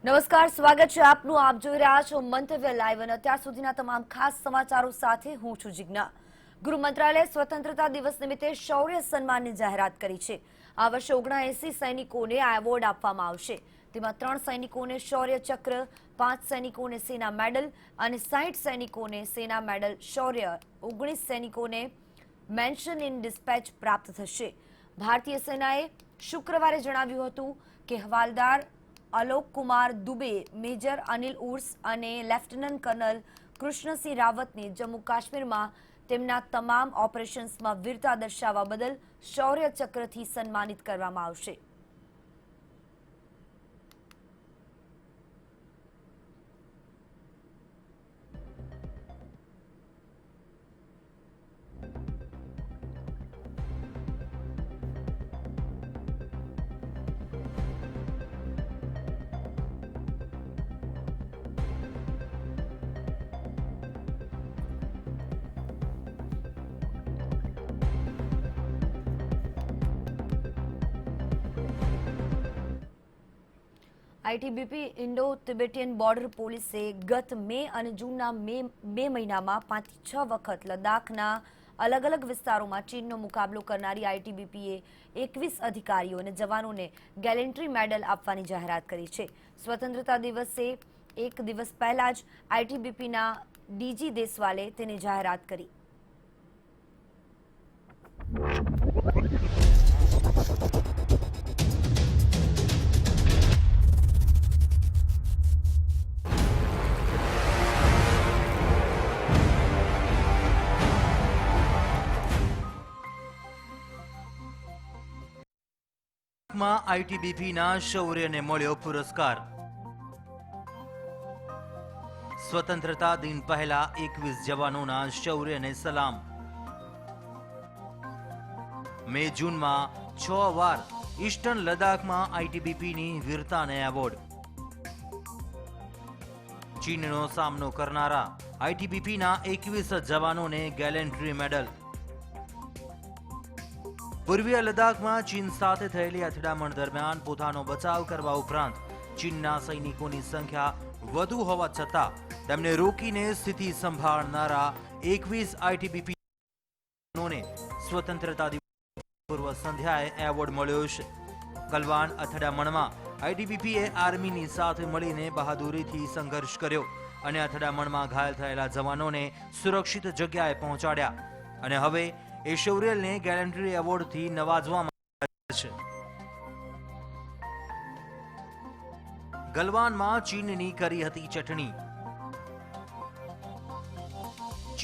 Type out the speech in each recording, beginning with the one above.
નમસ્કાર, સ્વાગત છે આપનું. આપ જોઈ રહ્યા છો મંતવ્ય લાઈવ અને અત્યાર સુધીના તમામ ખાસ સમાચારો સાથે હું છું જિજ્ઞા. ગૃહ મંત્રાલયે સ્વતંત્રતા દિવસ નિમિત્તે શૌર્ય સન્માનની જાહેરાત કરી છે. આ વર્ષે 79 સૈનિકોને આ એવોર્ડ આપવામાં આવશે. તેમાં 3 સૈનિકોને શૌર્ય ચક્ર, 5 સૈનિકોને સેના મેડલ અને 60 સૈનિકોને સેના મેડલ શૌર્ય, 19 સૈનિકોને મેન્શન ઇન ડિસ્પેચ પ્રાપ્ત થશે. ભારતીય સેનાએ શુક્રવારે જણાવ્યું હતું કે હવાલદાર આલોક કુમાર દુબે, મેજર અનિલ ઉર્સ અને લેફ્ટનન્ટ કર્નલ કૃષ્ણસિંહ રાવતને જમ્મુ કાશ્મીરમાં તેમના તમામ ઓપરેશન્સમાં વીરતા દર્શાવવા બદલ શૌર્ય ચક્રથી સન્માનિત કરવામાં આવશે. આઈટીબીપી ઇન્ડો તિબેટિયન બોર્ડર પોલીસે ગત મે અને જૂનના બે મહિનામાં 5 થી 6 વખત લદ્દાખના અલગ અલગ વિસ્તારોમાં ચીનનો મુકાબલો કરનારી આઈટીબીપીએ 21 અધિકારીઓ અને જવાનોને ગેલેન્ટ્રી મેડલ આપવાની જાહેરાત કરી છે. સ્વતંત્રતા દિવસે એક દિવસ પહેલા જ આઈટીબીપીના ડીજી દેસવાલે તેની જાહેરાત કરી. આઈટીબીપીના શૌર્યને મળ્યો પુરસ્કાર. સ્વતંત્રતા દિન પહેલા 21 જવાનોના શૌર્યને સલામ. મે જૂનમાં 6 વાર ઈસ્ટર્ન લદ્દાખમાં આઈટીબીપીની વીરતાને એવોર્ડ. ચીનનો સામનો કરનારા આઈટીબીપીના 21 જવાનોને ગેલેન્ટ્રી મેડલ. પૂર્વીય લદ્દાખમાં ચીન સાથે થયેલી અથડામણ દરમિયાન પોતાનો બચાવ કરવા ઉપરાંત ચીનના સૈનિકોની સંખ્યા વધુ હોવા છતાં તેમને રોકીને સ્થિતિ સંભાળનારા 21 આઈટીબીપીઓને સ્વતંત્રતા દિવસ પૂર્વ સંધ્યાએ એવોર્ડ મળ્યો છે. ગલવાન અથડામણમાં આઈટીબીપીએ આર્મીની સાથે મળીને બહાદુરીથી સંઘર્ષ કર્યો અને અથડામણમાં ઘાયલ થયેલા જવાનોને સુરક્ષિત જગ્યાએ પહોંચાડ્યા અને હવે એ શૌર્યને ગેલેન્ટ્રી એવોર્ડથી નવાજવામાં આવ્યા છે. ગલવાનમાં ચીનની કરી હતી ચટણી.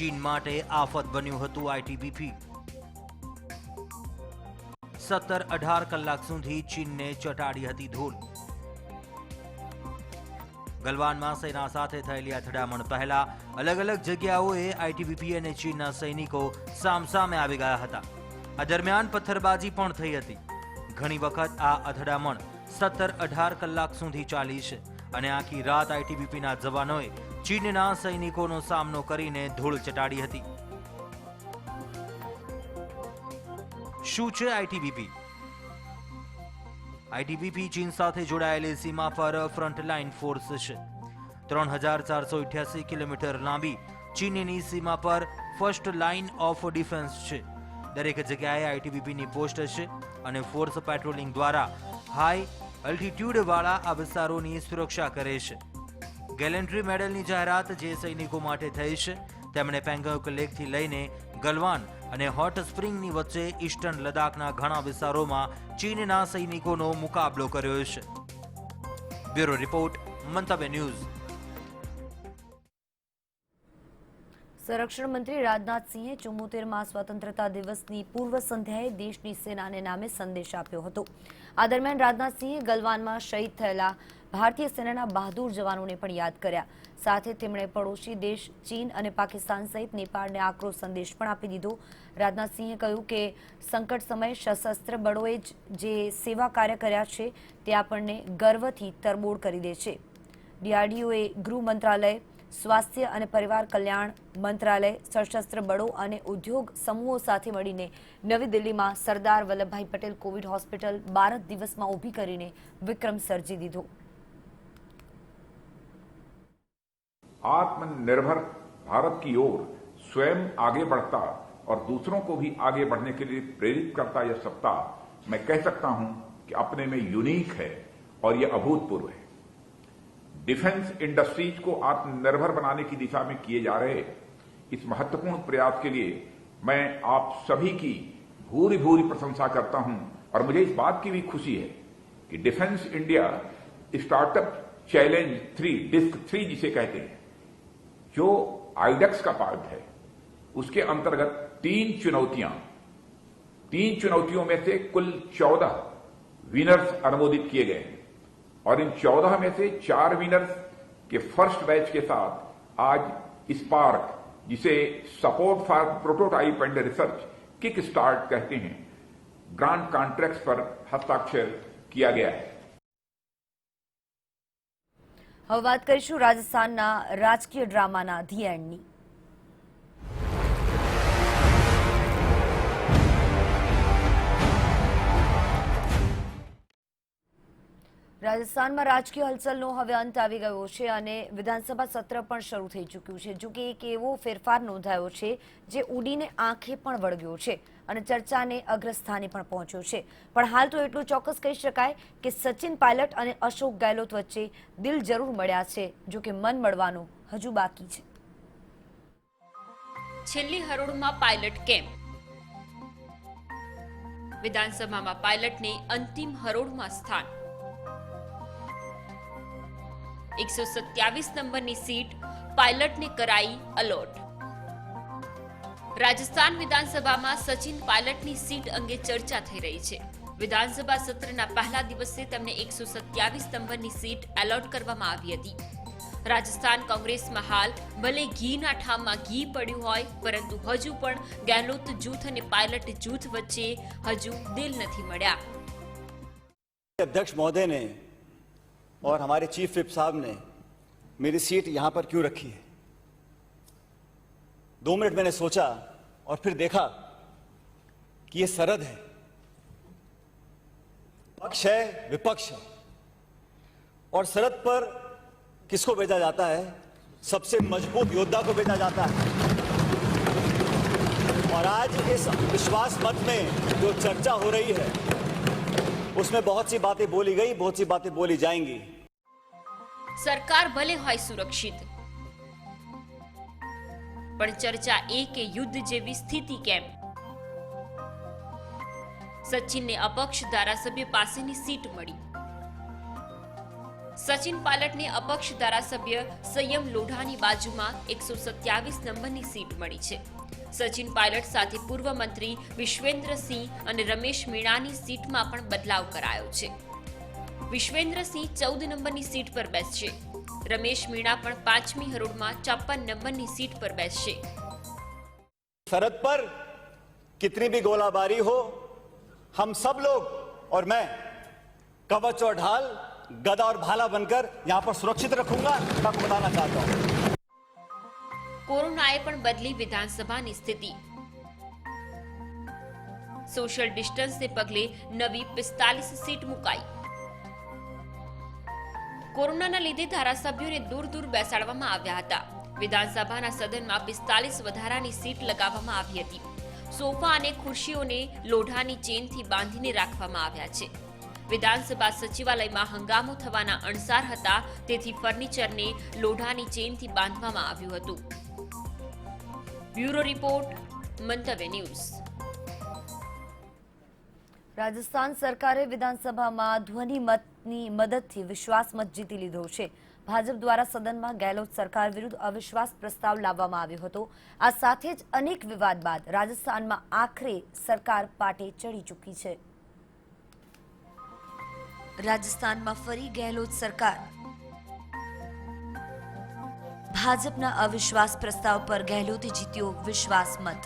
ચીન માટે આફત બન્યું હતું આઈટીબીપી. 17-18 કલાક સુધી ચીનને ચટાડી હતી ધૂળ. ગલવાનમાં સેના સાથે થયેલી અથડામણ પહેલા અલગ અલગ જગ્યાઓએ આઈટીબીપી અને ચીનના સૈનિકો સામસામે આવી ગયા હતા. આ દરમિયાન પથ્થરબાજી પણ થઈ હતી. ઘણી વખત આ અથડામણ 17-18 કલાક સુધી ચાલી છે અને આખી રાત આઈટીબીપીના જવાનોએ ચીનના સૈનિકોનો સામનો કરીને ધૂળ ચટાડી હતી. શું છે આઈટીબીપી? આઈટીબીપી ચીન સાથે જોડાયેલી સીમા પર ફ્રન્ટલાઇન ફોર્સ છે. 3488 કિલોમીટર લાંબી ચીનની સીમા પર ફર્સ્ટ લાઇન ઓફ ડિફેન્સ છે. દરેક જગ્યાએ આઈટીબીપીની પોસ્ટ છે અને ફોર્સ પેટ્રોલિંગ દ્વારા હાઈ અલ્ટિટ્યુડ વાળા આ વિસ્તારોની સુરક્ષા કરે છે. ગેલેન્ટ્રી મેડલની જાહેરાત જે સૈનિકો માટે થઈ છે તેમણે પેંગોંગ લેકથી લઈને ગલવાન અને હોટ સ્પ્રિંગની વચ્ચે ઈસ્ટર્ન લદ્દાખના ઘણા વિસ્તારોમાં ચીનના સૈનિકોનો મુકાબલો કર્યો છે. બ્યુરો રિપોર્ટ, મંતવ્ય ન્યૂઝ. સંરક્ષણ મંત્રી રાજનાથસિંહે 74મા સ્વતંત્રતા દિવસની પૂર્વ સંધ્યાએ દેશની સેનાને નામે સંદેશ આપ્યો હતો. આ દરમિયાન રાજનાથસિંહે ગલવાનમાં શહીદ થયેલા ભારતીય સેનાના બહાદુર જવાનોને પણ યાદ કર્યા. સાથે તેમણે પડોશી દેશ ચીન અને પાકિસ્તાન સહિત નેપાળને આક્રોશ સંદેશ પણ આપી દીધો. રાજનાથસિંહે કહ્યું કે સંકટ સમયે સશસ્ત્ર બળોએ જે સેવા કાર્ય કર્યા છે તે આપણને ગર્વથી તરબોળ કરી દે છે. ડીઆરડીઓએ, ગૃહ મંત્રાલય, સ્વાસ્થ્ય અને પરિવાર કલ્યાણ મંત્રાલય, સશસ્ત્ર બળો અને ઉદ્યોગ સમૂહો સાથે મળીને નવી દિલ્હીમાં સરદાર વલ્લભભાઈ પટેલ કોવિડ હોસ્પિટલ 12 દિવસમાં ઊભી કરીને વિક્રમ સર્જી દીધો. आत्मनिर्भर भारत की ओर स्वयं आगे बढ़ता और दूसरों को भी आगे बढ़ने के लिए प्रेरित करता यह सप्ताह मैं कह सकता हूं कि अपने में यूनिक है और यह अभूतपूर्व है। डिफेंस इंडस्ट्रीज को आत्मनिर्भर बनाने की दिशा में किए जा रहे इस महत्वपूर्ण प्रयास के लिए मैं आप सभी की भूरी भूरी प्रशंसा करता हूं और मुझे इस बात की भी खुशी है कि defence India startup challenge 3 disc 3 जिसे कहते हैं, जो आइडेक्स का पार्ट है, उसके अंतर्गत 3 चुनौतियों में से कुल 14 विनर्स अनुमोदित किए गए हैं और इन 14 में से 4 विनर्स के फर्स्ट बैच के साथ आज स्पार्क, जिसे support for prototype and research kick start कहते हैं, ग्रांट कॉन्ट्रैक्ट्स पर हस्ताक्षर किया गया है। હવે વાત કરીશું રાજસ્થાનના રાજકીય ડ્રામાના ધી એન્ડની। રાજસ્થાનમાં રાજકીય હલચલનો હવે અંત આવી ગયો છે અને વિધાનસભા સત્ર પણ શરૂ થઈ ચૂક્યું છે। જો કે એક એવો ફેરફાર નોંધાયો છે જે ઉડીને આંખે પણ વળગ્યો છે અને ચર્ચાને અગ્રસ્થાને પણ પહોંચ્યો છે। પણ હાલ તો એટલું ચોક્કસ કહી શકાય કે સચિન પાયલટ અને અશોક ગેહલોત વચ્ચે દિલ જરૂર મળ્યા છે, જો કે મન મળવાનું હજુ બાકી છે। છેલ્લી હરોળમાં પાયલટ કેમ? વિધાનસભામાં પાયલટને અંતિમ હરોળમાં સ્થાન। 127 નંબરની સીટ પાયલટને કરાઈ અલોટ। રાજસ્થાન વિધાનસભામાં સચિન પાયલટની સીટ અંગે ચર્ચા થઈ રહી છે। વિધાનસભા સત્રના પહેલા દિવસે તેમને 127 નંબરની સીટ એલોટ કરવામાં આવી હતી। રાજસ્થાન કોંગ્રેસમાં હાલ ભલે ઘીના ઠામમાં ઘી પડ્યું હોય, પરંતુ હજુ પણ ગેહલોત જૂથ અને પાયલટ જૂથ વચ્ચે હજુ દિલ નથી મળ્યા। अध्यक्ष महोदय ने और हमारे चीफ विप साहब ने मेरी सीट यहां पर क्यों रखी है? 2 मिनट मैंने सोचा और फिर देखा कि ये सरहद है, पक्ष है, विपक्ष है, और सरहद पर किसको भेजा जाता है? सबसे मजबूत योद्धा को भेजा जाता है। और आज इस विश्वास मत में जो चर्चा हो रही है उसमें बहुत सी बातें बोली गई, बहुत सी बातें बोली जाएंगी। सरकार भले હોય સુરક્ષિત, પણ ચર્ચા એ કે યુદ્ધ જેવી સ્થિતિ કેમ? સચિનને અપક્ષ ધારાસભ્ય પાસેની સીટ મળી। સચિન પાયલટને અપક્ષ ધારાસભ્ય સંયમ લોઢાની બાજુમાં 127 નંબરની સીટ મળી છે। સચિન પાયલટ સાથે પૂર્વ મંત્રી વિશ્વેન્દ્રસિંહ અને રમેશ મીણાની સીટમાં પણ બદલાવ કરાયો છે। વિશ્વેન્દ્રસિંહ 14 નંબરની સીટ પર બેસશે। રમેશ મીણા પણ 5મી હરોળમાં 56 નંબરની सीट पर बैठશે। सरहद पर कितनी भी गोलाबारी हो, हम सब लोग और मैं कवच और ढाल, गदा और भाला बनकर यहां पर सुरक्षित रखूंगा, मैं आपको बताना चाहता हूं। कोरोनाए पण बदली विधानसभानी स्थिति। सोशल डिस्टन्स ने पगले नवी 45 सीट मुकाई। કોરોનાના લીધે ધારાસભ્યોને દૂર દૂર બેસાડવામાં આવ્યા હતા। વિધાનસભાના સદનમાં 45 વધારાની સીટ લગાવવામાં આવી હતી। સોફા અને ખુરશીઓને લોઢાની ચેનથી બાંધીને રાખવામાં આવ્યા છે। વિધાનસભા સચિવાલયમાં હંગામો થવાના અણસાર હતા, તેથી ફર્નિચરને લોઢાની ચેનથી બાંધવામાં આવ્યું હતું। બ્યુરો રિપોર્ટ, મંતવ્ય ન્યૂઝ। રાજસ્થાન સરકારે વિધાનસભામાં ધ્વનિ મતની મદદથી વિશ્વાસ મત જીતી લીધો છે। ભાજપ દ્વારા સદનમાં ગેહલોત સરકાર વિરુદ્ધ અવિશ્વાસ પ્રસ્તાવ લાવવામાં આવ્યો હતો। આ સાથે જ અનેક વિવાદ બાદ રાજસ્થાનમાં આખરે સરકાર પાટે ચડી ચૂકી છે। રાજસ્થાનમાં ફરી ગેહલોત સરકાર। ભાજપના અવિશ્વાસ પ્રસ્તાવ પર ગેહલોતે જીત્યો વિશ્વાસ મત।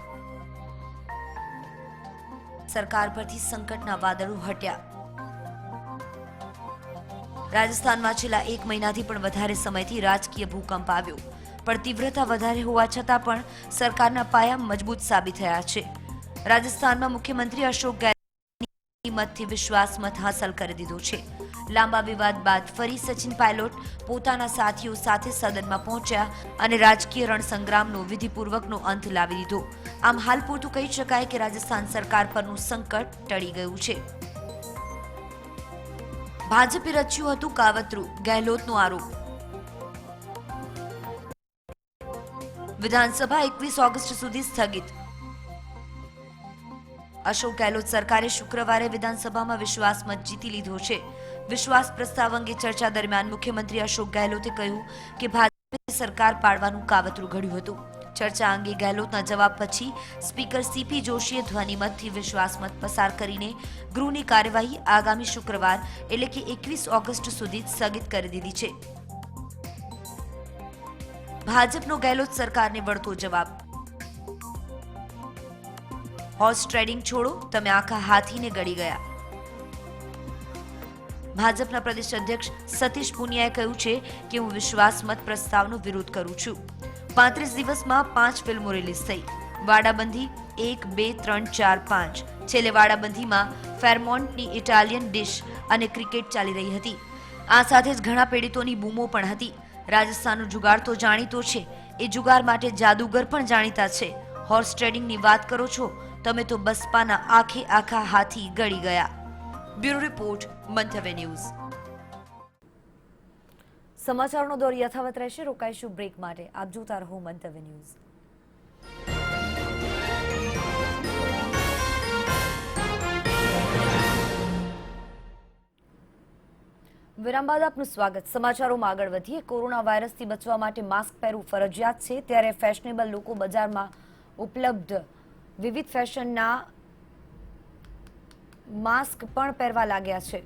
સરકાર પરથી સંકટના વાદળો હટ્યા। રાજસ્થાનમાં છેલ્લા 1 મહિનાથી પણ વધારે સમયથી રાજકીય ભૂકંપ આવ્યો, પણ તીવ્રતા વધારે હોવા છતાં પણ સરકારના પાયા મજબૂત સાબિત થયા છે। રાજસ્થાનમાં મુખ્યમંત્રી અશોક ગેહલોતની મતથી વિશ્વાસ મત હાંસલ કરી દીધો છે। લાંબા વિવાદ બાદ ફરી સચિન પાયલોટ પોતાના સાથીઓ સાથે સદનમાં પહોંચ્યા અને રાજકીય રણસંગ્રામનો વિધિપૂર્વકનો અંત લાવી દીધો. આમ હાલ પૂરતું કહી શકાય કે રાજસ્થાન સરકાર પરનું સંકટ ટળી ગયું છે. ભાજપે રચ્યું હતું કાવતરું, ગેહલોતનો આરોપ. વિધાનસભા 21 ઓગસ્ટ સુધી સ્થગિત. અશોક ગેહલોત સરકારે શુક્રવારે વિધાનસભામાં વિશ્વાસ મત જીતી લીધો છે. વિશ્વાસ પ્રસ્તાવ અંગે ચર્ચા દરમિયાન મુખ્યમંત્રી અશોક ગેહલોતે કહ્યું કે ભાજપે સરકાર પાડવાનું કાવતરું ઘડ્યું હતું. ચર્ચા અંગે ગેહલોતના જવાબ પછી સ્પીકર સીપી જોશીએ ધ્વનિમતથી વિશ્વાસ મત પસાર કરીને ગૃહની કાર્યવાહી આગામી શુક્રવાર એટલે કે 21 ઓગસ્ટ સુધી સ્થગિત કરી દીધી છે. ભાજપનો ગેહલોત સરકારને વળતો જવાબ. હોર્સ ટ્રેડિંગ છોડો, તમે આખા હાથીને ગળી ગયા. ભાજપના પ્રદેશ અધ્યક્ષ સતીશ પુનિયાએ કહ્યું છે કે હું વિશ્વાસ મત પ્રસ્તાવનો વિરોધ કરું છું. 35 દિવસમાં 5 ફિલ્મો રિલીઝ થઈ. વાડાબંધી 1, 2, 3, 4, 5. છેલ્લે વાડાબંધીમાં ફેરમોન્ટની ઇટાલિયન ડિશ અને ક્રિકેટ ચાલી રહી હતી. આ સાથે જ ઘણા પીડિતોની બૂમો પણ હતી. રાજસ્થાનનો જુગાર તો જાણીતો છે, એ જુગાર માટે જાદુગર પણ જાણીતા છે. હોર્સ ટ્રેડિંગની વાત કરો છો, તમે તો બસપાના આખા હાથી ગળી ગયા. બ્યુરો રિપોર્ટ, મંતવ્ય ન્યૂઝ. સમાચારનો દોર યથાવત રહેશે. રોકાઈશું બ્રેક માટે. આપ જોતા રહો મંતવ્ય ન્યૂઝ. વિરામ બાદ આપનું સ્વાગત. સમાચારોમાં આગળ વધીએ. કોરોના વાયરસથી બચવા માટે માસ્ક પહેરવું ફરજિયાત છે, ત્યારે ફેશનેબલ લોકો બજારમાં ઉપલબ્ધ વિવિધ ફેશનના માસ્ક પણ પહેરવા લાગ્યા છે.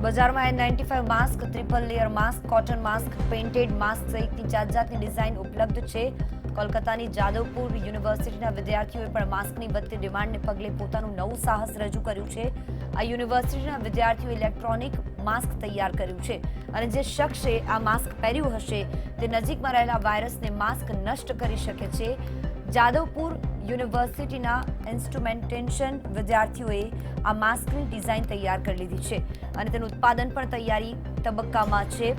બજારમાં N95 mask, triple layer mask, cotton mask, painted mask સહિતની જાતની ડિઝાઇન ઉપલબ્ધ છે. કોલકાતાની જાદવપુર યુનિવર્સિટીના વિદ્યાર્થીઓએ પણ માસ્કની વધતી ડિમાન્ડને પગલે પોતાનું નવું સાહસ રજૂ કર્યું છે. આ યુનિવર્સિટીના વિદ્યાર્થીઓએ ઇલેક્ટ્રોનિક માસ્ક તૈયાર કર્યું છે અને જે શખ્સે આ માસ્ક પહેર્યું હશે તે નજીકમાં રહેલા વાયરસને માસ્ક નષ્ટ કરી શકે છે. જાદવપુર યુનિવર્સિટીના ઇન્સ્ટ્રુમેન્ટેશન વિદ્યાર્થીઓએ આ માસ્કની ડિઝાઇન તૈયાર કરી લીધી છે અને તેનું ઉત્પાદન પણ તૈયારી તબક્કામાં છે.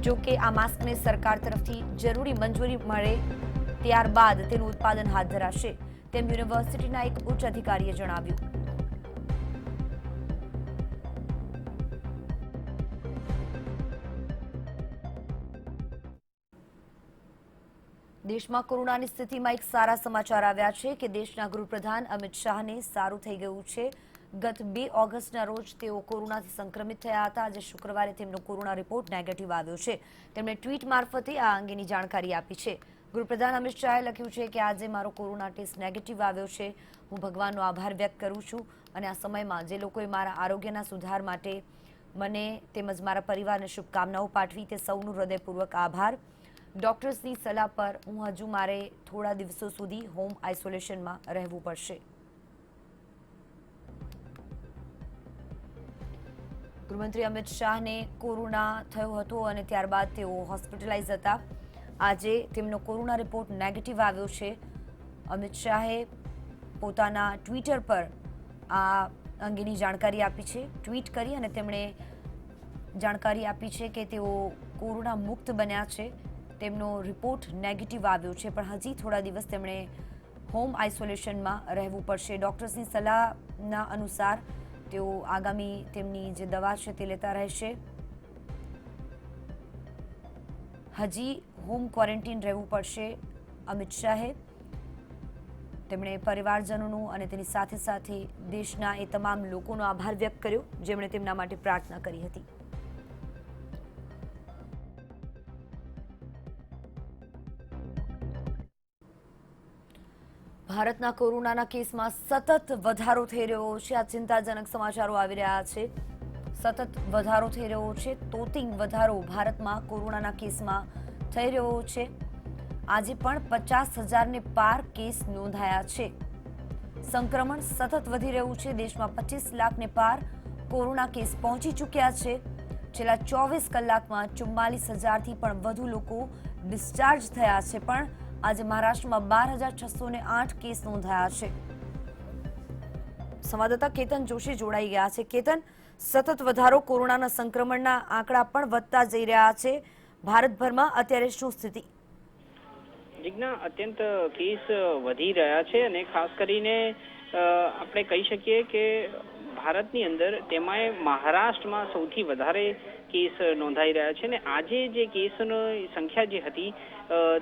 જો કે આ માસ્કને સરકાર તરફથી જરૂરી મંજૂરી મળે ત્યારબાદ તેનું ઉત્પાદન હાથ ધરાશે, તેમ યુનિવર્સિટીના એક ઉચ્ચ અધિકારીએ જણાવ્યું. દેશમાં કોરોનાની સ્થિતિમાં એક સારા સમાચાર આવ્યા છે કે દેશના ગૃહપ્રધાન અમિત શાહને સારું થઈ ગયું છે. ગત 2 ઓગસ્ટના રોજ તેઓ કોરોનાથી સંક્રમિત થયા હતા. આજે શુક્રવારે તેમનો કોરોના રિપોર્ટ નેગેટિવ આવ્યો છે. તેમણે ટ્વીટ મારફતે આ અંગેની જાણકારી આપી છે. ગૃહપ્રધાન અમિત શાહે લખ્યું છે કે આજે મારો કોરોના ટેસ્ટ નેગેટિવ આવ્યો છે. હું ભગવાનનો આભાર વ્યક્ત કરું છું અને આ સમયમાં જે લોકોએ મારા આરોગ્યના સુધાર માટે મને તેમજ મારા પરિવારને શુભકામનાઓ પાઠવી તે સૌનું હૃદયપૂર્વક આભાર. ડોક્ટર્સની સલાહ પર હું હજુ મારે થોડા દિવસો સુધી હોમ આઇસોલેશનમાં રહેવું પડશે. ગૃહમંત્રી અમિત શાહને કોરોના થયો હતો અને ત્યારબાદ તેઓ હોસ્પિટલાઇઝ હતા. આજે તેમનો કોરોના રિપોર્ટ નેગેટિવ આવ્યો છે. અમિત શાહે પોતાના ટ્વિટર પર આ અંગેની જાણકારી આપી છે. ટ્વીટ કરી અને તેમણે જાણકારી આપી છે કે તેઓ કોરોના મુક્ત બન્યા છે. તેમનો રિપોર્ટ નેગેટિવ આવ્યો છે પણ હજી થોડા દિવસ તેમણે હોમ આઇસોલેશનમાં રહેવું પડશે. ડોક્ટર્સની સલાહના અનુસાર તેઓ આગામી તેમની જે દવા છે તે લેતા રહેશે. હજી હોમ ક્વોરન્ટીન રહેવું પડશે અમિત શાહે. તેમણે પરિવારજનોનો અને તેની સાથે સાથે દેશના એ તમામ લોકોનો આભાર વ્યક્ત કર્યો જેમણે તેમના માટે પ્રાર્થના કરી હતી. ભારતના કોરોનાના કેસમાં સતત વધારો થઈ રહ્યો છે. આ ચિંતાજનક સમાચારો આવી રહ્યા છે. સતત વધારો થઈ રહ્યો છે. તોતિંગ વધારો ભારતમાં કોરોનાના કેસમાં થઈ રહ્યો છે. આજે પણ 50,000ને પાર કેસ નોંધાયા છે. સંક્રમણ સતત વધી રહ્યું છે. દેશમાં 25 લાખને પાર કોરોના કેસ પહોંચી ચૂક્યા છે. છેલ્લા 24 કલાકમાં 44,000થી પણ વધુ લોકો ડિસ્ચાર્જ થયા છે. પણ આજે મહારાષ્ટ્રમાં 12,608 કેસ નોંધાયા છે. સંવાદદાતા કેતન જોશી જોડાઈ ગયા છે. કેતન, સતત વધારો કોરોનાના સંક્રમણના આંકડા પણ વધતા જઈ રહ્યા છે. ભારતભરમાં અત્યારે શું સ્થિતિ? જીજ્ઞા, અત્યંત કેસ વધી રહ્યા છે અને ખાસ કરીને આપણે કહી શકીએ કે ભારતની અંદર તેમાંય મહારાષ્ટ્રમાં સૌથી વધારે કેસ નોંધાઈ રહ્યા છે અને આજે જે કેસની સંખ્યા જે હતી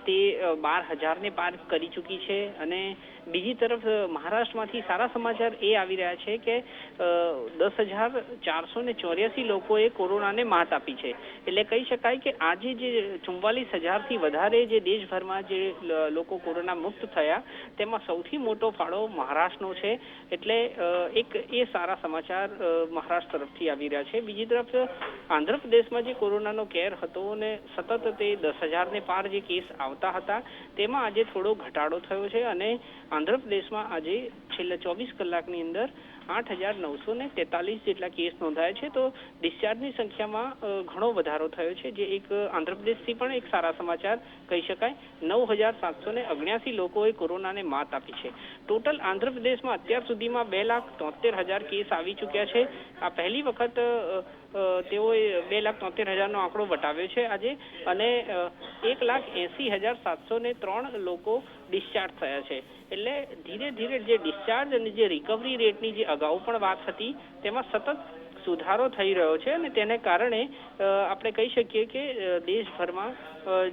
તે 12,000ને પાર કરી ચૂકી છે. અને બીજી તરફ મહારાષ્ટ્રમાંથી સારા સમાચાર એ આવી રહ્યા છે કે 10,484 લોકોએ કોરોનાને માત આપી છે. એટલે કહી શકાય કે આજે જે 44,000થી વધારે જે દેશભરમાં જે લોકો કોરોના મુક્ત થયા તેમાં સૌથી મોટો ફાળો મહારાષ્ટ્રનો છે. એટલે એક એ સારા સમાચાર મહારાષ્ટ્ર તરફથી આવી રહ્યા છે. બીજી તરફ આંધ્રપ્રદેશમાં જે કોરોનાનો કેર હતો અને સતત તે 10,000ને પાર જે કેસ આવતા હતા તેમાં આજે થોડો ઘટાડો થયો છે અને આંધ્રપ્રદેશમાં આજે છેલ્લા 24 કલાકની અંદર 8,943 જેટલા કેસ નોંધાયા છે. તો ડિસ્ચાર્જની સંખ્યામાં ઘણો વધારો થયો છે, જે એક આંધ્રપ્રદેશથી પણ એક સારા સમાચાર કહી શકાય. 9,779 લોકોએ કોરોનાને માત આપી છે. ટોટલ આંધ્રપ્રદેશમાં અત્યાર સુધીમાં 2,73,000 કેસ આવી ચૂક્યા છે. આ પહેલી વખત તેઓએ 2,73,000નો આંકડો વટાવ્યો છે આજે અને 1,80,703 લોકો ડિસ્ચાર્જ થયા છે. એટલે ધીરે ધીરે જે ડિસ્ચાર્જ અને જે રિકવરી રેટની જે અગાઉ પણ વાત હતી તેમાં સતત સુધારો થઈ રહ્યો છે અને તેને કારણે આપણે કહી શકીએ કે દેશભરમાં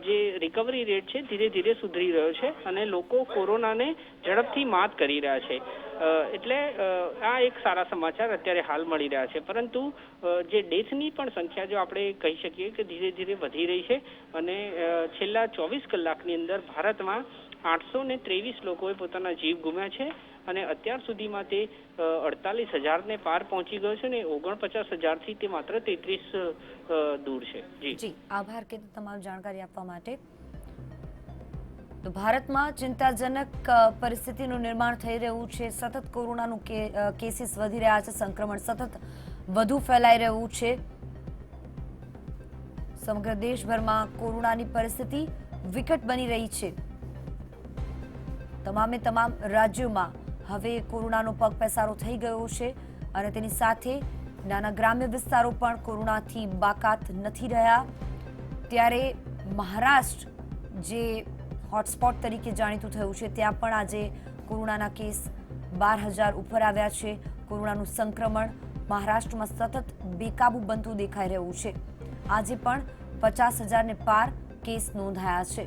જે રિકવરી રેટ છે ધીરે ધીરે સુધરી રહ્યો છે અને લોકો કોરોનાને ઝડપથી માત કરી રહ્યા છે. એટલે આ એક સારા સમાચાર અત્યારે હાલ મળી રહ્યા છે. પરંતુ જે ડેથની પણ સંખ્યા જો આપણે કહી શકીએ કે ધીરે ધીરે વધી રહી છે અને છેલ્લા 24 કલાકની અંદર ભારતમાં 823 લોકોએ પોતાના જીવ ગુમ્યા છે અને અત્યાર સુધીમાં તે 48,000ને પાર પહોંચી ગયો છે અને 49,000થી તે માત્ર 33 દૂર છે. જી આભાર કે તમામ જાણકારી આપવા માટે. તો ભારતમાં ચિંતાજનક પરિસ્થિતિનું નિર્માણ થઈ રહ્યું છે. સતત કોરોનાનું કેસીસ વધી રહ્યા છે. સંક્રમણ સતત વધુ ફેલાઈ રહ્યું છે. સમગ્ર દેશભરમાં કોરોનાની પરિસ્થિતિ વિકટ બની રહી છે. તમામે તમામ રાજ્યોમાં હવે કોરોનાનો પગપેસારો થઈ ગયો છે અને તેની સાથે નાના ગ્રામ્ય વિસ્તારો પણ કોરોનાથી બાકાત નથી રહ્યા. ત્યારે મહારાષ્ટ્ર જે હોટસ્પોટ તરીકે જાણીતું થયું છે ત્યાં પણ આજે કોરોનાના કેસ 12,000 ઉપર આવ્યા છે. કોરોનાનું સંક્રમણ મહારાષ્ટ્રમાં સતત બેકાબુ બનતું દેખાઈ રહ્યું છે. આજે પણ 50,000ને પાર કેસ નોંધાયા છે.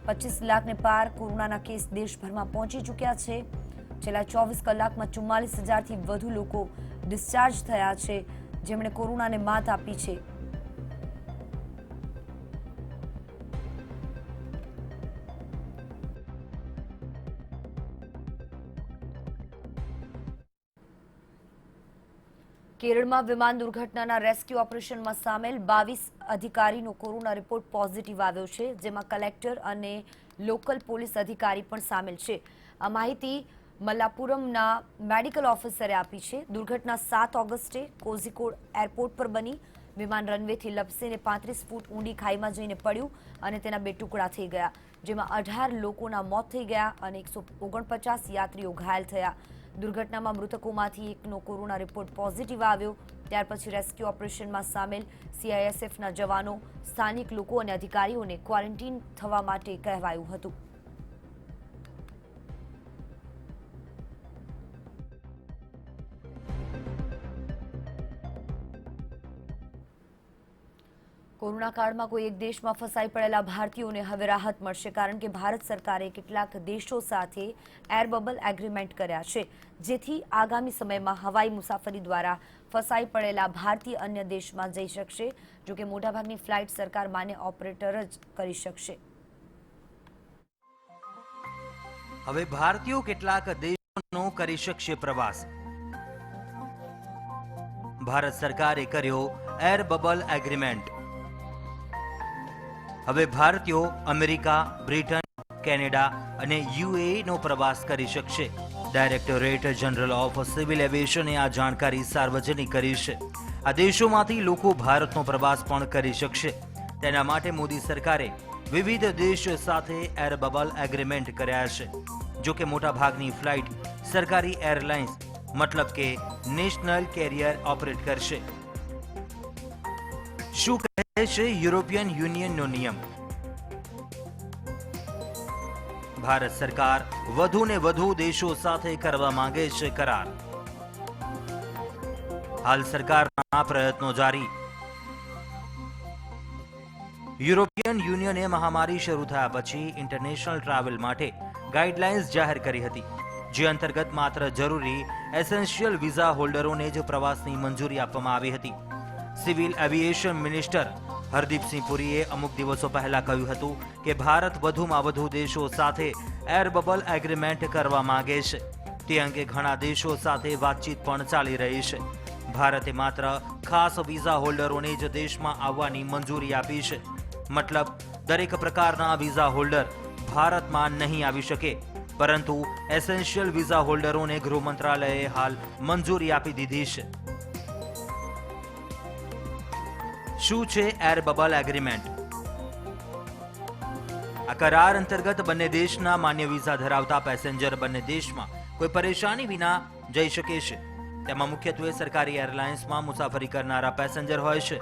25 લાખને પાર કોરોનાના કેસ દેશભરમાં પહોંચી ચૂક્યા છે. છેલ્લા 24 કલાકમાં 44,000થી વધુ લોકો ડિસ્ચાર્જ થયા છે જેમણે કોરોનાને માત આપી છે. કેરળમાં વિમાન દુર્ઘટનાના રેસ્ક્યુ ઓપરેશનમાં સામેલ 22 અધિકારીનો કોરોના રિપોર્ટ પોઝિટિવ આવ્યો છે, જેમાં કલેક્ટર અને લોકલ પોલીસ અધિકારી પણ સામેલ છે. આ માહિતી મલ્લાપુરમના મેડિકલ ઓફિસરે આપી છે. દુર્ઘટના 7 ઓગસ્ટે કોઝિકોડ એરપોર્ટ પર બની. વિમાન રનવેથી લપસીને 35 ફૂટ ઊંડી ખાઈમાં જઈને પડ્યું અને તેના 2 ટુકડા થઈ ગયા, જેમાં 18 લોકોના મોત થઈ ગયા અને 149 યાત્રીઓ ઘાયલ થયા. દુર્ઘટનામાં મૃતકોમાંથી એકનો કોરોના રિપોર્ટ પોઝિટિવ આવ્યો. ત્યાર પછી રેસ્ક્યુ ઓપરેશનમાં સામેલ સીઆઈએસએફના જવાનો, સ્થાનિક લોકો અને અધિકારીઓને ક્વોરન્ટીન થવા માટે કહેવાયું હતું. કોરોના કાળમાં કોઈ એક દેશમાં ફસાઈ પડેલા ભારતીયોને હવે રાહત મળશે, કારણ કે ભારત સરકારે કેટલાક દેશો સાથે એર બબલ એગ્રીમેન્ટ કર્યા છે, જેથી આગામી સમયમાં હવાઈ મુસાફરી દ્વારા ફસાઈ પડેલા ભારતીય અન્ય દેશમાં જઈ શકશે. જોકે મોટાભાગની ફ્લાઇટ સરકાર માન્ય ઓપરેટર જ કરી શકશે. હવે ભારતીયો કેટલાક દેશોનો કરી શકશે પ્રવાસ. ભારત સરકારે કર્યો એર બબલ એગ્રીમેન્ટ. હવે ભારતીયો અમેરિકા, બ્રિટન, કેનેડા અને યુએઈ નો પ્રવાસ કરી શકશે. ડાયરેક્ટોરેટ જનરલ ઓફ સિવિલ એવિએશને આ જાણકારી સાર્વજનિક કરી છે. આ દેશોમાંથી લોકો ભારતનો પ્રવાસ પણ કરી શકશે. તેના માટે મોદી સરકારે વિવિધ દેશો સાથે એર બબલ એગ્રીમેન્ટ કર્યા છે. જો કે મોટાભાગની ફ્લાઇટ સરકારી એરલાઇન્સ મતલબ કે નેશનલ કેરિયર ઓપરેટ કરશે. શું કહે છે યુરોપિયન યુનિયનનો નિયમ? ભારત સરકાર વધુ ને વધુ દેશો સાથે કરવા માંગે છે કરાર. હાલ સરકારના પ્રયત્નો જારી. યુરોપિયન યુનિયને મહામારી શરૂ થયા પછી ઇન્ટરનેશનલ ટ્રાવેલ માટે ગાઈડલાઇન્સ જાહેર કરી હતી, જે અંતર્ગત માત્ર જરૂરી એસેન્શિયલ વિઝા હોલ્ડરોને જ પ્રવાસની મંજૂરી આપવામાં આવી હતી. સિવિલ એવિએશન મિનિસ્ટર હરદીપસિંહ પુરીએ અમુક દિવસો પહેલા કહ્યું હતું કે ભારત વધુમાં વધુ દેશો સાથે એર બબલ એગ્રીમેન્ટ કરવા માંગે છે. તે અંગે ઘણા દેશો સાથે વાતચીત પણ ચાલી રહી છે. ભારતે માત્ર ખાસ વિઝા હોલ્ડરોને જ દેશમાં આવવાની મંજૂરી આપી છે. મતલબ દરેક પ્રકારના વિઝા હોલ્ડર ભારતમાં નહીં આવી શકે, પરંતુ એસેન્શિયલ વિઝા હોલ્ડરોને ગૃહ મંત્રાલયે હાલ મંજૂરી આપી દીધી છે. શું છે એર બબલ એગ્રીમેન્ટ? આ કરાર અંતર્ગત બંને દેશના માન્ય વિઝા ધરાવતા પેસેન્જર બંને દેશમાં કોઈ પરેશાની વિના જઈ શકે છે. તેમાં મુખ્યત્વે સરકારી એરલાઇન્સમાં મુસાફરી કરનારા પેસેન્જર હોય છે.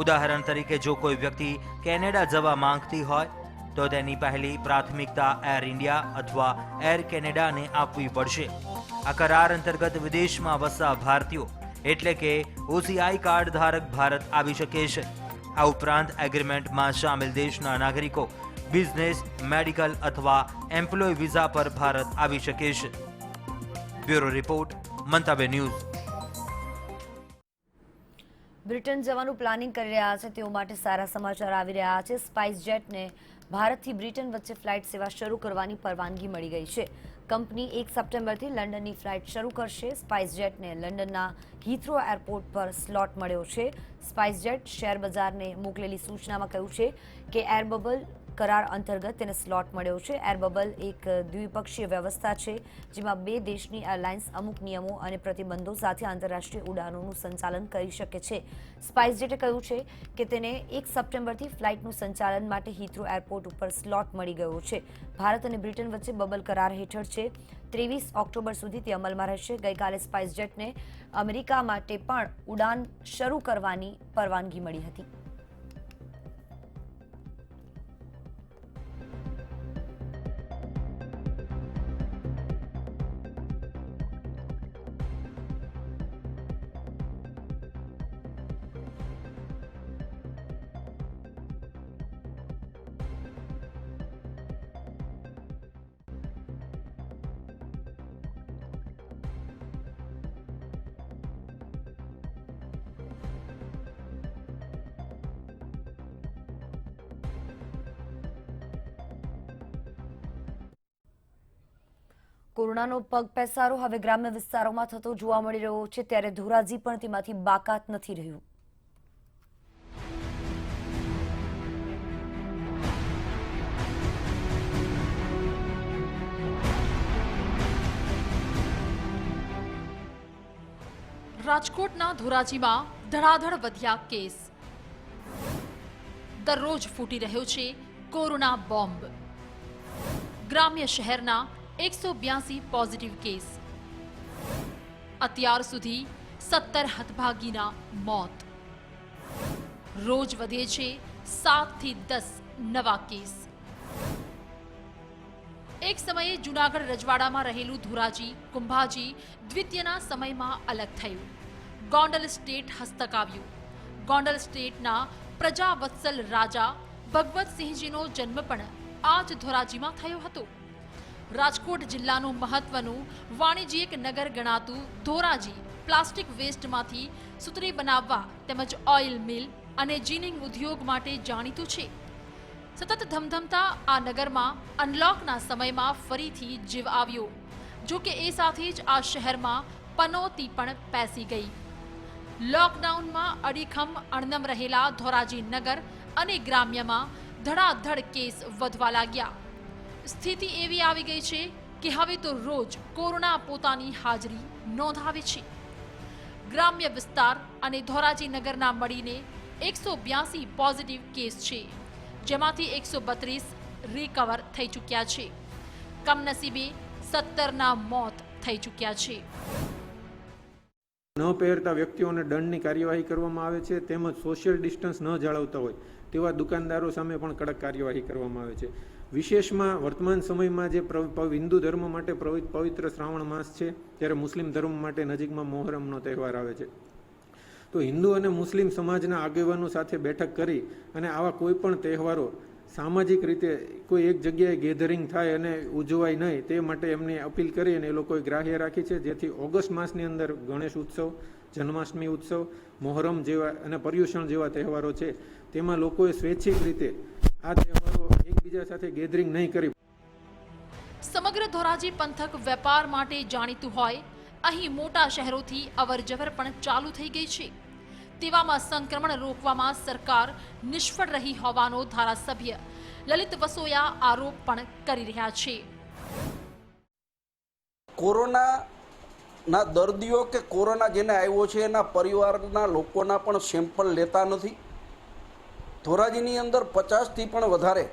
ઉદાહરણ તરીકે જો કોઈ વ્યક્તિ કેનેડા જવા માંગતી હોય તો તેની પહેલી પ્રાથમિકતા એર ઇન્ડિયા અથવા એર કેનેડાને આપવી પડશે. આ કરાર અંતર્ગત વિદેશમાં વસતા ભારતીયો એટલે કે ઓસીઆઈ કાર્ડ ધારક ભારત આવી શકે છે. આ ઉપરાંત એગ્રીમેન્ટમાં સામેલ દેશના નાગરિકો બિઝનેસ, મેડિકલ અથવા એમ્પ્લોય વિઝા પર ભારત આવી શકે છે. બ્યુરો રિપોર્ટ, મંતવ્ય ન્યૂઝ. બ્રિટન જવાનું પ્લાનિંગ કરી રહ્યા છે તેઓ માટે સારા સમાચાર આવી રહ્યા છે. સ્પાઇસ જેટને ભારતથી બ્રિટન વચ્ચે ફ્લાઇટ સેવા શરૂ કરવાની પરવાનગી મળી ગઈ છે. કંપની 1 સપ્ટેમ્બરથી લંડનની ફ્લાઇટ શરૂ કરશે. સ્પાઇસ જેટને લંડનના હીથ્રો એરપોર્ટ પર સ્લોટ મળ્યો છે. સ્પાઇસ જેટ શેર બજારને મોકલેલી સૂચનામાં કહ્યું છે કે એર બબલ કરાર અંતર્ગત તેને સ્લોટ મળ્યો છે. એર બબલ એક દ્વિપક્ષીય વ્યવસ્થા છે, જેમાં બે દેશની એરલાઇન્સ અમુક નિયમો અને પ્રતિબંધો સાથે આંતરરાષ્ટ્રીય ઉડાનોનું સંચાલન કરી શકે છે. સ્પાઇસ જેટે કહ્યું છે કે તેને 1 સપ્ટેમ્બરથી ફ્લાઇટનું સંચાલન માટે હીથ્રો એરપોર્ટ ઉપર સ્લોટ મળી ગયો છે. ભારત અને બ્રિટન વચ્ચે બબલ કરાર હેઠળ છે. 23 ઓક્ટોબર સુધી તે અમલમાં રહેશે. ગઈકાલે સ્પાઇસ જેટને અમેરિકા માટે પણ ઉડાન શરૂ કરવાની પરવાનગી મળી હતી. કોરોનાનો પગ પેસારો હવે ગ્રામ્ય વિસ્તારોમાં થતો જોવા મળી રહ્યો છે, ત્યારે ધોરાજી પણ તેમાંથી બાકાત નથી રહ્યું. રાજકોટના ધોરાજીમાં ધડાધડ વધ્યા કેસ. દરરોજ ફૂટી રહ્યો છે કોરોના બોમ્બ. ગ્રામ્ય શહેરના 182 પોઝિટિવ કેસ. અત્યાર સુધી 17 હતભાગીના મોત. રોજ વધે છે 7 થી 10 નવા કેસ. એક સમયે જૂનાગઢ રજવાડામાં રહેલું ધોરાજી કુંભાજી દ્વિતીયના સમયમાં અલગ થયું. ગોંડલ સ્ટેટ હસ્તક આવ્યું. ગોંડલ સ્ટેટના પ્રજાવત્સલ રાજા ભગવતસિંહજીનો જન્મ પણ આ જ ધોરાજીમાં થયો હતો. રાજકોટ જિલ્લાનું મહત્વનું વાણિજ્યિક નગર ગણાતું ધોરાજી પ્લાસ્ટિક વેસ્ટમાંથી સૂતરી બનાવવા તેમજ ઓઇલ મિલ અને જીનિંગ ઉદ્યોગ માટે જાણીતું છે. સતત ધમધમતા આ નગરમાં અનલોકના સમયમાં ફરીથી જીવ આવ્યો. જો કે એ સાથે જ આ શહેરમાં પનોતી પણ પેસી ગઈ. લોકડાઉનમાં અડીખમ અણનમ રહેલા ધોરાજી નગર અને ગ્રામ્યમાં ધડાધડ કેસ વધવા લાગ્યા. સ્થિતિ એવી આવી ગઈ છે કે હવે તો રોજ કોરોના પોતાની હાજરી નોંધાવે છે. ગ્રામ્ય વિસ્તાર અને ધોરાજી નગરના મળીને 182 પોઝિટિવ કેસ છે, જેમાંથી 132 રિકવર થઈ ચૂક્યા છે. કમનસીબે 17ના મોત થઈ ચૂક્યા છે. ન પહેરતા વ્યક્તિઓને દંડની કાર્યવાહી કરવામાં આવે છે, તેમજ સોશિયલ ડિસ્ટન્સ ન જાળવતા હોય તેવા દુકાનદારો સામે પણ કડક કાર્યવાહી કરવામાં આવે છે. વિશેષમાં વર્તમાન સમયમાં જે હિન્દુ ધર્મ માટે પવિત્ર શ્રાવણ માસ છે, ત્યારે મુસ્લિમ ધર્મ માટે નજીકમાં મોહરમનો તહેવાર આવે છે. તો હિન્દુ અને મુસ્લિમ સમાજના આગેવાનો સાથે બેઠક કરી અને આવા કોઈ પણ તહેવારો સામાજિક રીતે કોઈ એક જગ્યાએ ગેધરિંગ થાય અને ઉજવાય નહીં તે માટે એમની અપીલ કરી અને એ લોકોએ ગ્રાહ્ય રાખી છે, જેથી ઓગસ્ટ માસની અંદર ગણેશ ઉત્સવ, જન્માષ્ટમી ઉત્સવ, મોહરમ જેવા અને પર્યુષણ જેવા તહેવારો છે તેમાં લોકોએ સ્વૈચ્છિક રીતે આ તહેવારો એકબીજા સાથે ગેધરિંગ નહીં કરી. સમગ્ર ધોરાજી પંથક વેપાર માટે જાણીતું હોય, અહીં મોટા શહેરોથી અવરજવર પણ ચાલુ થઈ ગઈ છે. તેવામાં સંક્રમણ રોકવામાં સરકાર નિષ્ફળ રહી હોવાનો ધારાસભ્ય લલિત વસોયા આરોપ પણ કરી રહ્યા છે. કોરોનાના દર્દીઓ કે કોરોના જેને આવ્યો છે એના પરિવારના લોકોના પણ સેમ્પલ લેતા નથી. ધોરાજીની અંદર 50થી પણ વધારે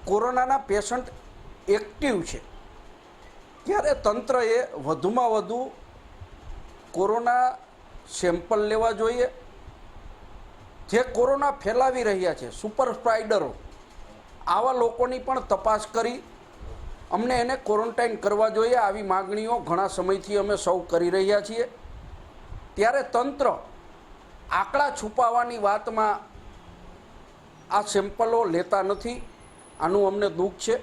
કોરોનાના પેશન્ટ એક્ટિવ છે, ત્યારે તંત્રએ વધુમાં વધુ કોરોના સેમ્પલ લેવા જોઈએ. જે કોરોના ફેલાવી રહ્યા છે, સુપર સ્પ્રાઇડરો, આવા લોકોની પણ તપાસ કરી અમને એને ક્વોરન્ટાઇન કરવા જોઈએ. આવી માગણીઓ ઘણા સમયથી અમે સૌ કરી રહ્યા છીએ. ત્યારે તંત્ર આંકડા છુપાવવાની વાતમાં આ સેમ્પલો લેતા નથી. આનું અમને દુઃખ છે.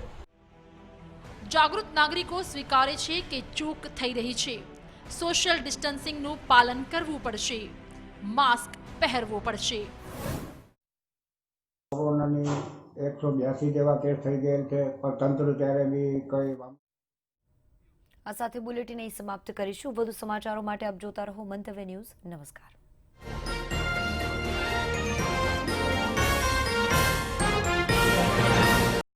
જાગૃત નાગરિકો સ્વીકારે છે કે ચૂક થઈ રહી છે. સોશિયલ ડિસ્ટન્સિંગનું પાલન કરવું પડશે, માસ્ક પહેરવો પડશે. કોરોનાની 182 જેવા કેસ થઈ ગયેલ છે, પણ તંત્ર ત્યારે બી કઈ. આ સાથે બુલેટિન અહીં સમાપ્ત કરીશું. વધુ સમાચારો માટે આપ જોતા રહો મંતવ્ય ન્યૂઝ. નમસ્કાર.